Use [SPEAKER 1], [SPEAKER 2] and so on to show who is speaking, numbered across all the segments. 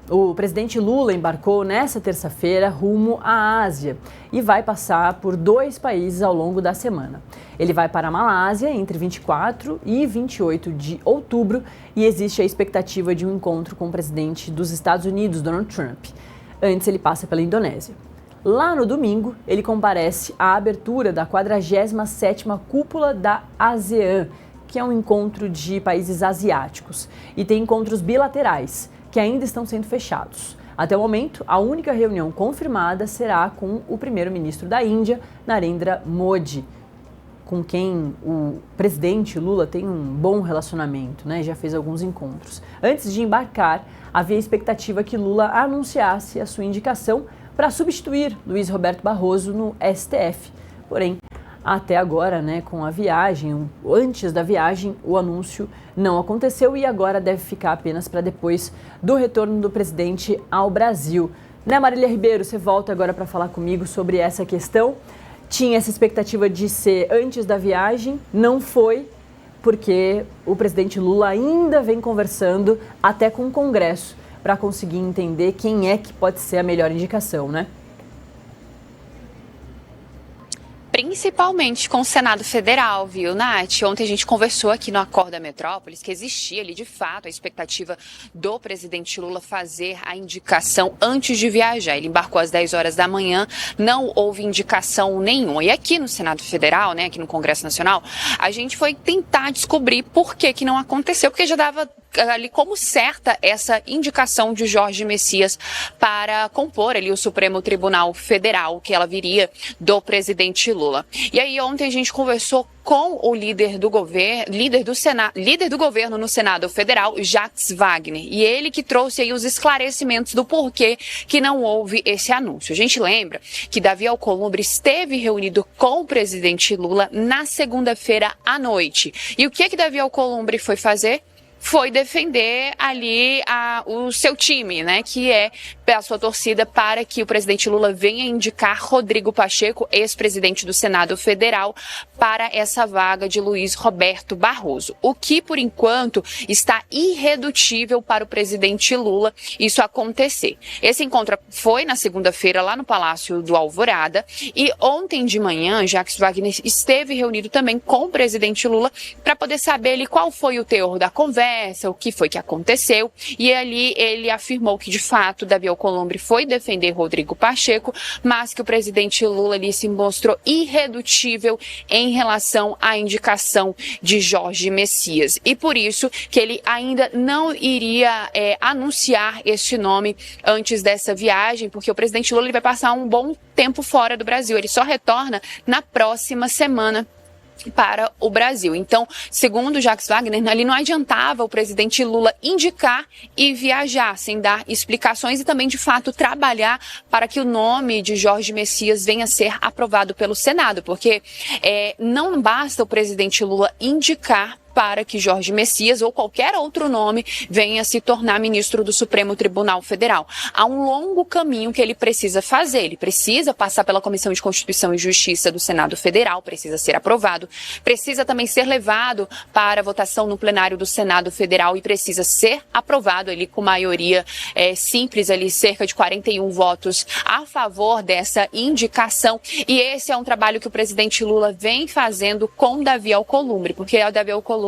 [SPEAKER 1] O presidente Lula embarcou nesta terça-feira rumo à Ásia e vai passar por 2 países ao longo da semana. Ele vai para a Malásia entre 24 e 28 de outubro e existe a expectativa de um encontro com o presidente dos Estados Unidos, Donald Trump. Antes, ele passa pela Indonésia. Lá no domingo, ele comparece à abertura da 47ª Cúpula da ASEAN, que é um encontro de países asiáticos, e tem encontros bilaterais, que ainda estão sendo fechados. Até o momento, a única reunião confirmada será com o primeiro-ministro da Índia, Narendra Modi, com quem o presidente Lula tem um bom relacionamento, né? Já fez alguns encontros. Antes de embarcar, havia expectativa que Lula anunciasse a sua indicação para substituir Luiz Roberto Barroso no STF. Porém, até agora, né, com a viagem, antes da viagem, o anúncio não aconteceu e agora deve ficar apenas para depois do retorno do presidente ao Brasil. Né, Marília Ribeiro, você volta agora para falar comigo sobre essa questão. Tinha essa expectativa de ser antes da viagem, não foi, porque o presidente Lula ainda vem conversando até com o Congresso para conseguir entender quem é que pode ser a melhor indicação, né?
[SPEAKER 2] Principalmente com o Senado Federal, viu, Nath? Ontem a gente conversou aqui no Acorda Metrópolis que existia ali, de fato, a expectativa do presidente Lula fazer a indicação antes de viajar. Ele embarcou às 10 horas da manhã, não houve indicação nenhuma. E aqui no Senado Federal, né, aqui no Congresso Nacional, a gente foi tentar descobrir por que não aconteceu, porque já dava ali como certa essa indicação de Jorge Messias para compor ali o Supremo Tribunal Federal, que ela viria do presidente Lula. E aí ontem a gente conversou com o líder do governo no Senado Federal, Jacques Wagner, e ele que trouxe aí os esclarecimentos do porquê que não houve esse anúncio. A gente lembra que Davi Alcolumbre esteve reunido com o presidente Lula na segunda-feira à noite. E o que Davi Alcolumbre foi fazer? Foi defender ali o seu time, né, que é a sua torcida para que o presidente Lula venha indicar Rodrigo Pacheco, ex-presidente do Senado Federal, para essa vaga de Luiz Roberto Barroso. O que, por enquanto, está irredutível para o presidente Lula isso acontecer. Esse encontro foi na segunda-feira lá no Palácio do Alvorada e ontem de manhã, Jacques Wagner esteve reunido também com o presidente Lula para poder saber ali qual foi o teor da conversa, o que foi que aconteceu, e ali ele afirmou que de fato Davi Alcolumbre foi defender Rodrigo Pacheco, mas que o presidente Lula ali se mostrou irredutível em relação à indicação de Jorge Messias, e por isso que ele ainda não iria anunciar este nome antes dessa viagem, porque o presidente Lula ele vai passar um bom tempo fora do Brasil, ele só retorna na próxima semana para o Brasil. Então, segundo Jacques Wagner, ali não adiantava o presidente Lula indicar e viajar sem dar explicações e também, de fato, trabalhar para que o nome de Jorge Messias venha a ser aprovado pelo Senado, porque não basta o presidente Lula indicar para que Jorge Messias ou qualquer outro nome venha se tornar ministro do Supremo Tribunal Federal. Há um longo caminho que ele precisa fazer. Ele precisa passar pela Comissão de Constituição e Justiça do Senado Federal, precisa ser aprovado, precisa também ser levado para votação no plenário do Senado Federal e precisa ser aprovado ali com maioria simples, ali cerca de 41 votos a favor dessa indicação. E esse é um trabalho que o presidente Lula vem fazendo com Davi Alcolumbre, porque o Davi Alcolumbre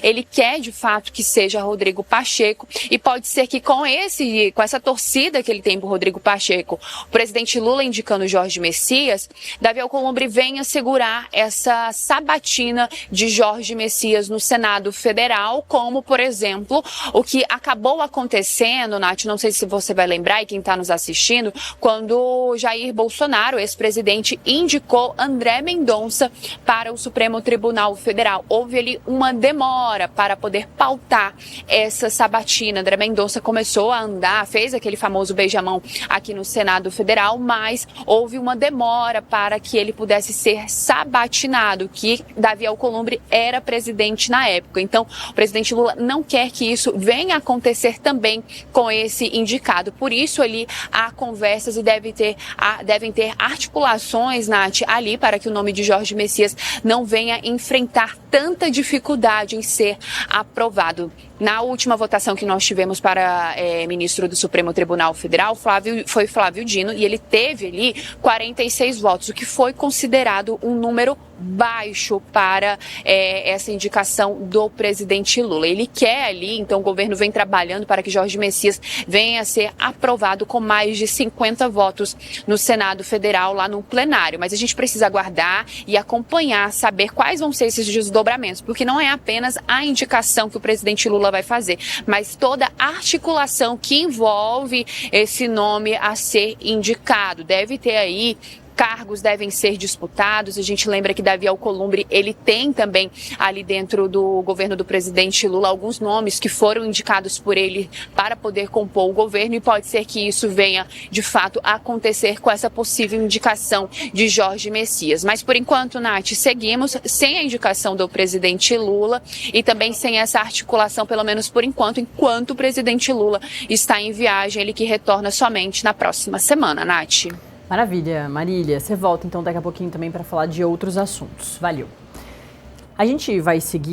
[SPEAKER 2] ele quer de fato que seja Rodrigo Pacheco e pode ser que com essa torcida que ele tem por Rodrigo Pacheco, o presidente Lula indicando Jorge Messias, Davi Alcolumbre venha segurar essa sabatina de Jorge Messias no Senado Federal, como, por exemplo, o que acabou acontecendo, Nath, não sei se você vai lembrar e quem está nos assistindo, quando Jair Bolsonaro, ex-presidente, indicou André Mendonça para o Supremo Tribunal Federal. Houve ali uma demora para poder pautar essa sabatina. André Mendonça começou a andar, fez aquele famoso beijamão aqui no Senado Federal, mas houve uma demora para que ele pudesse ser sabatinado, que Davi Alcolumbre era presidente na época. Então, o presidente Lula não quer que isso venha a acontecer também com esse indicado. Por isso, ali há conversas e devem ter articulações, Nath, ali para que o nome de Jorge Messias não venha enfrentar tanta dificuldade dificuldade em ser aprovado. Na última votação que nós tivemos para ministro do Supremo Tribunal Federal, foi Flávio Dino, e ele teve ali 46 votos, o que foi considerado um número baixo para essa indicação do presidente Lula. Ele quer ali, então o governo vem trabalhando para que Jorge Messias venha a ser aprovado com mais de 50 votos no Senado Federal, lá no plenário. Mas a gente precisa aguardar e acompanhar, saber quais vão ser esses desdobramentos, porque não é apenas a indicação que o presidente Lula vai fazer, mas toda a articulação que envolve esse nome a ser indicado. Deve ter aí cargos devem ser disputados. A gente lembra que Davi Alcolumbre, ele tem também ali dentro do governo do presidente Lula alguns nomes que foram indicados por ele para poder compor o governo, e pode ser que isso venha de fato a acontecer com essa possível indicação de Jorge Messias. Mas por enquanto, Nath, seguimos sem a indicação do presidente Lula e também sem essa articulação, pelo menos por enquanto o presidente Lula está em viagem, ele que retorna somente na próxima semana, Nath.
[SPEAKER 1] Maravilha, Marília. Você volta então daqui a pouquinho também para falar de outros assuntos. Valeu. A gente vai seguir